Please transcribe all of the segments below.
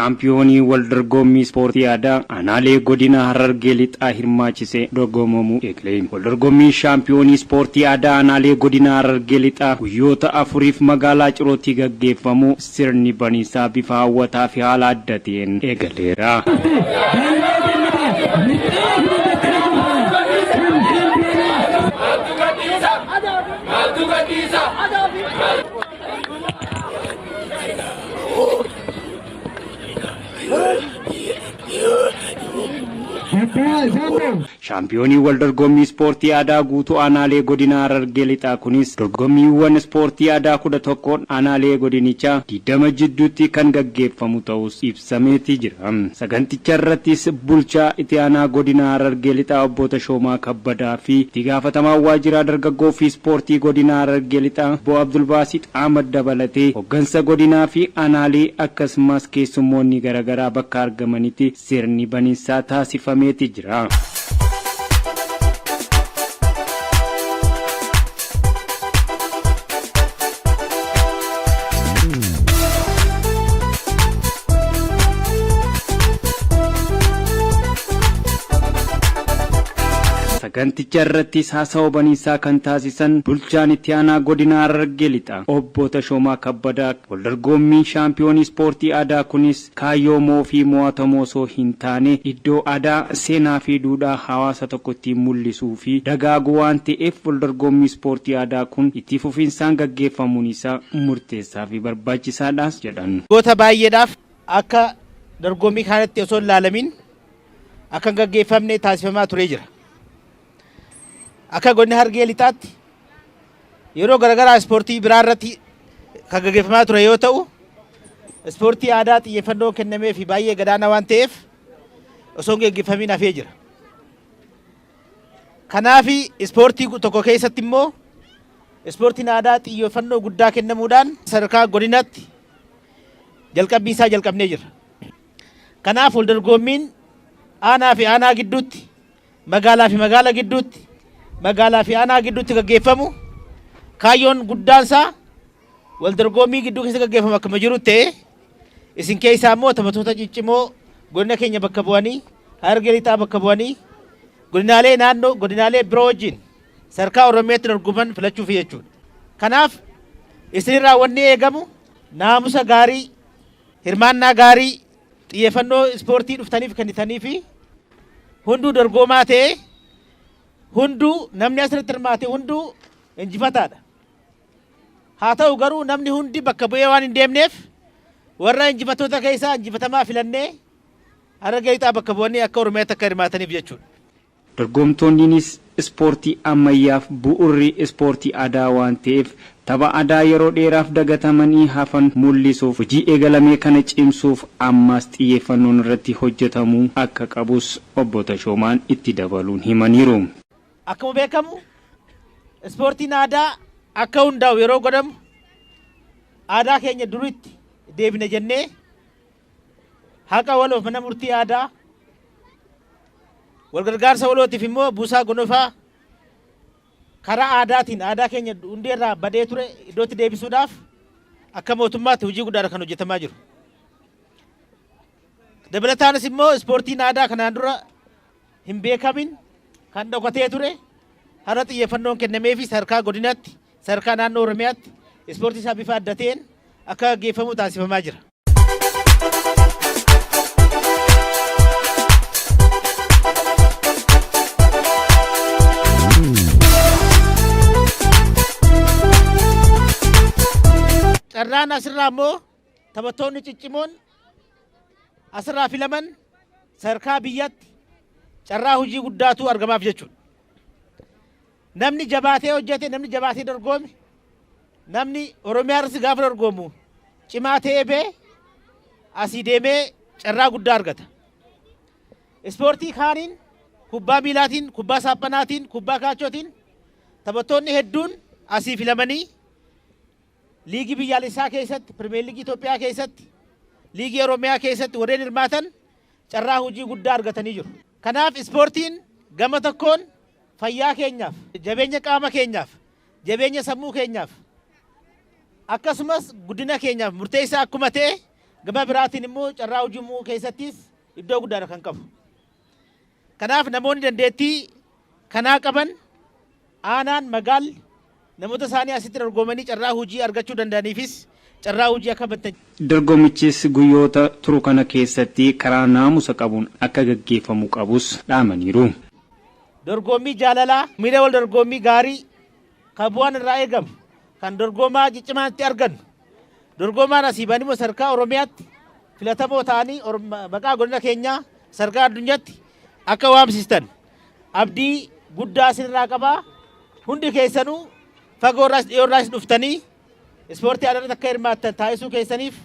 shaampiyoonii waldorgommii ispoortii aadaa aanaalee godina Harargee lixaa hirmaachisee dorgomamu eegale. Waldorgommii shaampiyoonii ispoortii aadaa aanaalee godina Harargee lixaa guyyoota 4f magaalaa Cirootti gaggeeffamu sirni baniisaa bifa hawwataa fi haala adda ta'een eegaleera. Shaampiyoonii waldorgommii ispoortii aadaa guutuu aanaalee godina Harargee lixaa kunis dorgommiiwwan ispoortii aadaa 11 aanaalee godinichaa 20 jidduutti kan gaggeeffamu ta'us ibsameeti jira. Saganticha irrattis bulchaa itti aanaa godina Harargee lixaa obbo Tashoomaa Kabbadaa fi itti gaafatamaa waajjira dargaggoo fi ispoortii godina Harargee lixaa obbo Abdulbaasiit Ahmad dabalatee hoggansa godinaa fi aanaalee akkasumas keessummoonni garaagaraa bakka argamanitti sirni baniinsaa taasifameeti jira. Saganticha irratti haasawaa baniisaa kan taasisan bulchaan itti aanaa godina Harargee lixaa obbo Tashoomaa Kabbadaa waldorgommii shaampiyoonii ispoortii aadaa kunis kaayyoo moofi mo'atamoo osoo hin taane iddoo aadaa seenaa fi duudhaa hawaasa tokkotti mul'isuu fi dagaagu waan ta'eef waldorgommii ispoortii aadaa kun itti fufiinsaan gaggeeffamuun isaa murteessaa fi barbaachisaadhaas jedhan. Goota baay'eedhaaf akka dorgommii kanatti osoo hin laalamin akka gaggeeffamne taasifamaa ture jira. Akka godina Harargee lixaatti yeroo garaagaraa ispoortii biraa irratti kan gaggeeffamaa ture yoo ta'u ispoortii aadaa xiyyeeffannoo kennamee fi baay'ee gadaana waan ta'eef osoo gaggeeffamiin hafee jira. Kanaaf ispoortii tokko keessatti immoo ispoortiin aadaa xiyyeeffannoo guddaa kennamuudhaan sadarkaa godinaatti jalqabbii isaa jalqabnee jira. Kanaaf waldorgommiin aanaa fi aanaa gidduutti magaalaa fi magaalaa gidduutti magaalaa fi aanaa gidduutti gaggeeffamu kaayyoon guddaan isaa waldorgommii gidduu keessa gaggeeffamu akkuma jiru ta'e isin keessaa immoo taphattoota ciccimoo godina keenya bakka bu'anii Harargee lixaa bakka bu'anii godinaalee naannoo godinaalee biroo wajjin sadarkaa Oromiyaatti dorgoman filachuuf jechuudha. Kanaaf isinirraa wanni eegamu naamusa gaarii hirmaannaa gaarii xiyyeeffannoo ispoortii dhuftaniif kennitanii fi hunduu dorgomaa ta'e hunduu namni asirratti hirmaate hunduu injifataadha. Haa ta'u garuu namni hundi bakka bu'ee waan hin deemneef warra injifatoota keessaa injifatamaa filannee Harargee lixaa bakka bu'anii akka Oromiyaatti akka hirmaataniif jechuudha. Dorgomtoonnis ispoortii ammayyaaf bu'uurri ispoortii aadaa waan ta'eef tapha aadaa yeroo dheeraaf dagatamanii hafan mul'isuuf hojii eegalamee kana cimsuuf ammas xiyyeeffannoon irratti hojjetamuu akka qabus obbo Tashoomaan itti dabaluun himaniiru. Akkuma beekamu ispoortiin aadaa akka hundaa'u yeroo godhamu aadaa keenya duriitti deebina jennee haqa waloof mana murtii aadaa walgargaarsa walootiif immoo buusaa gonofaa karaa aadaatiin aadaa keenya hundeerraa badee ture iddootti deebisuudhaaf akka mootummaatti hojii guddaadha kan hojjetamaa jiru. Dabalataanis immoo ispoortiin aadaa kanaan dura hin beekamin kan dhokatee ture har'a xiyyeeffannoon kennameefi sadarkaa godinaatti sadarkaa naannoo Oromiyaatti ispoortii isaa bifa adda ta'een akka gaggeeffamu taasifamaa jira. Carraan asirraa immoo taphattoonni ciccimoon asirraa filaman sadarkaa biyyatti carraa hojii guddaatu argamaaf jechuudha. Namni jabaatee hojjete, namni jabaatee dorgome, namni Oromiyaa irratti gaafa dorgomu cimaa ta'ee bee asii deemee carraa guddaa argata. Ispoortii kaaniin kubbaa miilaatiin, kubbaa saaphanaatiin, kubbaa kaachootiin taphattoonni hedduun asii filamanii liigii biyyaalessaa keessatti, Pirimeer Liigii Itoophiyaa keessatti, liigii Oromiyaa keessatti warreen hirmaatan carraa hojii guddaa argatanii jiru. Kanaaf ispoortiin gama tokkoon fayyaa keenyaaf, jabeenya qaama keenyaaf, jabeenya sammuu keenyaaf akkasumas guddina keenyaaf murteessaa akkuma ta'e Gama biraatiin immoo carraa hojii uumuu keessattis iddoo guddaa kan qabu. Kanaaf namoonni dandeettii kanaa qaban aanaan magaalli namoota isaanii asitti dorgomanii carraa hojii argachuu danda'aniifis carraa hojii akka battan. Dorgommichis guyyoota turu kana keessatti karaa naamusa qabuun akka gaggeeffamu qabus dhaamaniiru. Dorgommii jaalalaa miira wal dorgommii gaarii kan bu'aan irraa eegamu kan dorgomaa ciccimaatti argannu dorgomaan asiibanii immoo sadarkaa Oromiyaatti filatamoo ta'anii maqaa godina keenyaa sadarkaa addunyaatti akka waamsistan abdii guddaa isinirraa qabaa. Hundi keessanuu fagoorraas dhiyoorraas dhuftanii ispoortii aadaa akka hirmaattan taasisuu keessaniif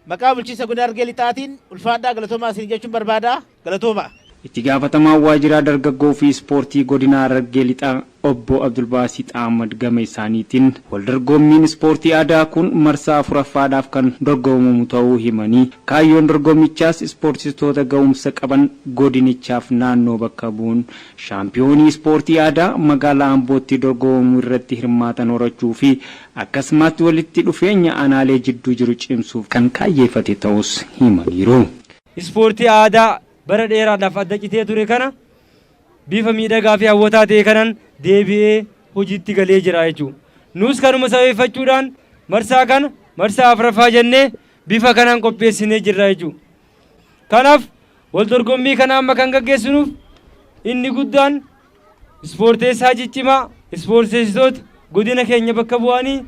maqaa bulchiinsa godina Harargee Lixaatiin ulfaadhaa galatoomaa isin jechuun barbaada. Galatoomaa. Itti gaafatamaa waajjira dargaggoo fi ispoortii godina Harargee Lixaa obbo Abdulbaasit Ahmad gama isaaniitiin waldorgommiin ispoortii aadaa kun marsaa 4ffaadhaaf kan dorgomamu ta'uu himanii kaayyoon dorgommichaas ispoortistoota ga'umsa qaban godinichaaf naannoo bakka bu'uun shaampiyoonii ispoortii aadaa magaalaa Ambootti dorgomamu irratti hirmaatan horachuu fi akkasumas walitti dhufeenya aanaalee jidduu jiru cimsuuf kan kaayyeeffate ta'us himaniiru. Ispoortii aadaa bara dheeraadhaaf adda citee ture kana bifa miidhagaa fi hawwataa ta'e kanaan deebi'ee hojiitti galee jira jechuudha. Nus kanuma sababeeffachuudhaan marsaa kana marsaa 4ffaa jennee bifa kanaan qopheessinee jirra jechuudha. Kanaaf wal dorgommii kana amma kan gaggeessinuuf inni guddaan ispoorteessaa ciccimaa ispoorteessitoota godina keenya bakka bu'anii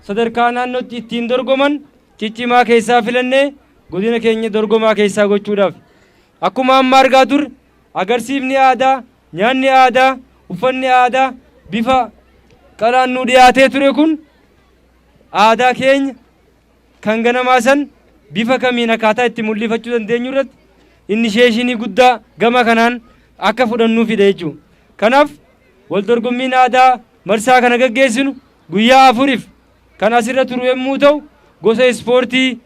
sadarkaa naannootti ittiin dorgoman ciccimaa keessaa filannee godina keenya dorgomaa keessaa gochuudhaaf. Akkuma amma argaa turre agarsiifni aadaa, nyaanni aadaa, uffanni aadaa bifa qalaan nu dhiyaatee ture kun aadaa keenya kan ganamaa san bifa kamiin akkaataa itti mul'ifachuu dandeenyu irratti inisheeshinii guddaa gama kanaan akka fudhannuuf fide jechuudha. Kanaaf wal dorgommiin aadaa marsaa kana gaggeessinu guyyaa 4f kan asirra turu yommuu ta'u gosa ispoortii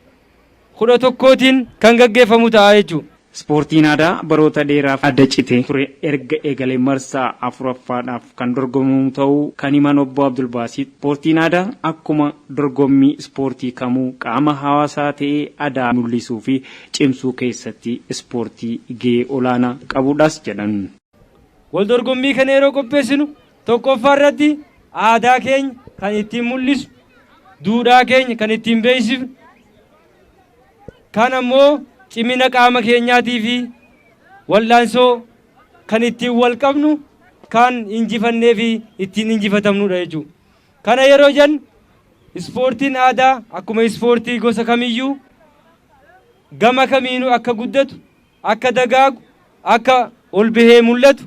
11tiin kan gaggeeffamu ta'a jechuudha. Ispoortiin aadaa baroota dheeraaf adda citee ture erga eegalee marsaa 4ffaadhaaf kan dorgomamu ta'uu kan himan obbo Abdulbaasit ispoortiin aadaa akkuma dorgommii ispoortii kamuu qaama hawaasaa ta'ee aadaa mul'isuu fi cimsuu keessatti ispoortii gahee olaanaa qabudhaas jedhan. Wal dorgommii kana yeroo qopheessinu tokkoffaa irratti aadaa keenya kan ittiin mul'isu, duudhaa keenya kan ittiin beeksifnu, kan ammoo cimina qaama keenyaatii fi wal'aansoo kan ittiin wal qabnu kan injifannee fi ittiin injifatamnudha jechuudha. Kana yeroo jennu ispoortiin aadaa akkuma ispoortii gosa kamiyyuu gama kamiinuu akka guddatu, akka dagaagu, akka ol bahee mul'atu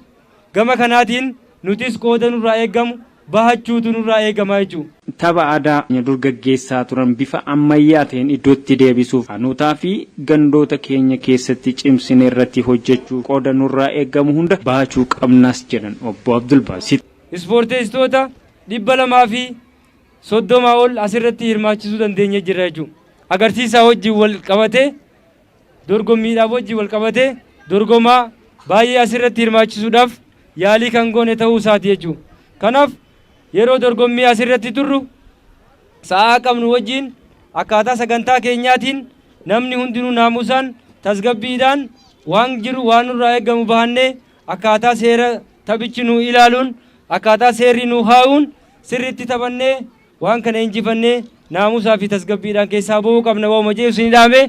gama kanaatiin nutis qooda nurraa eegamu bahachuutu nurraa eegama jechuudha. Tapha aadaa dur gaggeessaa turan bifa ammayyaa ta'een iddootti deebisuuf aanutaa fi gandoota keenya keessatti cimsine irratti hojjechuu qooda nurraa eegamu hunda bahachuu qabnas jedhan obbo Abdulbaasit. Ispoorteessitoota 230 ol asirratti hirmaachisuu dandeenya jira jechuudha. Agarsiisaa wajjin wal qabatee dorgommiidhaaf wajjin wal qabatee dorgomaa baay'ee asirratti hirmaachisuudhaaf yaalii kan goone ta'uu isaati jechuudha. Kanaaf yeroo dorgommii asirratti turru sa'aa qabnu wajjin akkaataa sagantaa keenyaatiin namni hundinuu naamusaan tasgabbiidhaan waan jiru waan nurraa eegamu bahannee akkaataa seera taphichi nu ilaaluun akkaataa seerri nu haa'uun sirriitti taphannee waan kana injifannee naamusaa fi tasgabbiidhaan keessaa bahuu qabna waa'uma jeesu ni dhaame.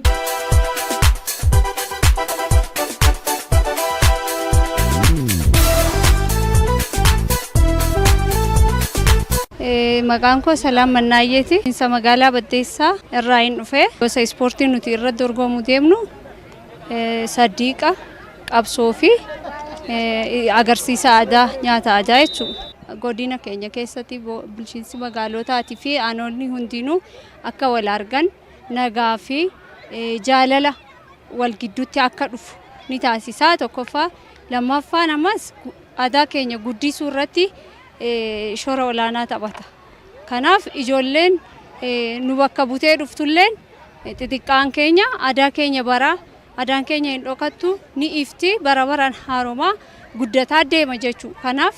Maqaan koo Salaam Mannaayeeti. Insa magaalaa Baddeessaa irraa hin dhufe. Gosa ispoortii nuti irra dorgomuu deemnu saddiiqa, qabsoo fi agarsiisa aadaa nyaata aadaa jechuudha. Godina keenya keessatti bulchiinsi magaalotaatii fi aanoonni hundinuu akka wal argan nagaa fi jaalala wal gidduutti akka dhufu ni taasisa. Tokkoffaa lammaffaan ammas aadaa keenya guddisuu irratti shoora olaanaa taphata. Kanaaf ijoolleen nu bakka butee dhuftulleen xixiqqaan keenya aadaa keenya baraa aadaan keenya hin dhokattu ni ifti bara baraan haaromaa guddataa deema jechuudha. Kanaaf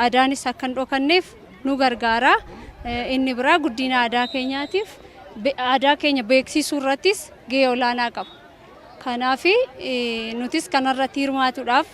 aadaanis akka hin dhokanneef nu gargaara. Inni biraa guddina aadaa keenyaatiif aadaa keenya beeksisuu irrattis gahee olaanaa qaba. Kanaaf nutis kanarratti hirmaatuudhaaf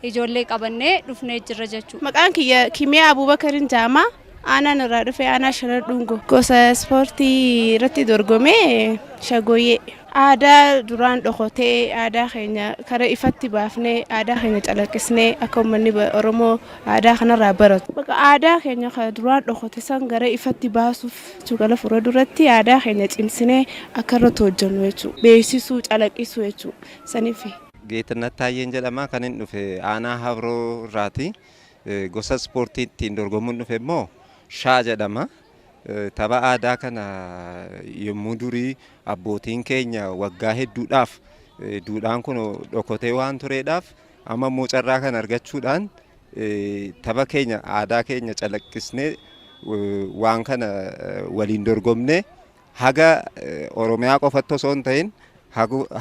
ijoollee qabannee dhufnee jirra jechuudha. Maqaan kiyya Kimiyaa Abubakarin Jaamaa. Aanaan irraa dhufe aanaa Shanar Dhungoo. Gosa ispoortii irratti dorgomee shagoyyee. Aadaa duraan dhokotee aadaa keenya karaa ifatti baafnee aadaa keenya calaqqisnee akka uummanni Oromoo aadaa kanarraa baratu. Bakka aadaa keenya kan duraan dhokote san gara ifatti baasuuf jechuudha fuula duratti aadaa keenya cimsinee akka irratti hojjennu jechuudha. Beeksisuu calaqqisuu jechuudha. Saniif. Geetannat Taayyeen jedhama kan inni dhufe aanaa Habroo irraati. Gosa ispoortii ittiin dorgomuun dhufe immoo Shaa jedhama. Tapha aadaa kana yommuu durii abbootiin keenya waggaa hedduudhaaf duudhaan kun dhokotee waan tureedhaaf amma immoo carraa kan argachuudhaan tapha keenya aadaa keenya calaqqisnee waan kana waliin dorgomne haga Oromiyaa qofatti osoo hin ta'in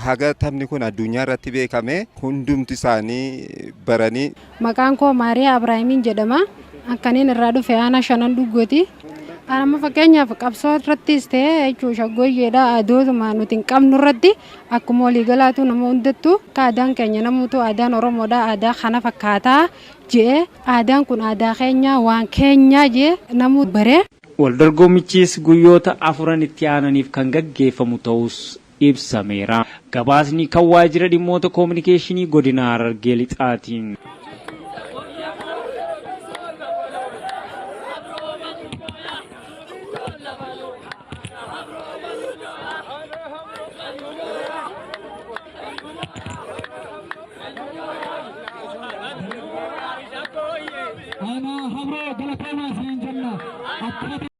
haga taphni kun addunyaa irratti beekame hundumti isaanii baranii. Maqaan koo Maariyaa Abrahaamiin jedhama. Akkaniin irraa dhufe aanaa Shanan Dhuggooti. Amma fakkeenyaaf qabsoo irrattis ta'ee jechuun shaggooyyeedha adootuma nuti hin qabnu irratti akkuma waliigalaatu nama hundattuu aadaan keenya namuutu aadaan Oromoodha aadaa kana fakkaataa jee aadaan kun aadaa keenya waan keenya jee namuu baree. Waldorgommichis guyyoota 4 itti aananiif kan gaggeeffamu ta'us ibsameera. Gabaasni kan waajjira dhimmoota koominikeeshinii godina Harargee Lixaatiin.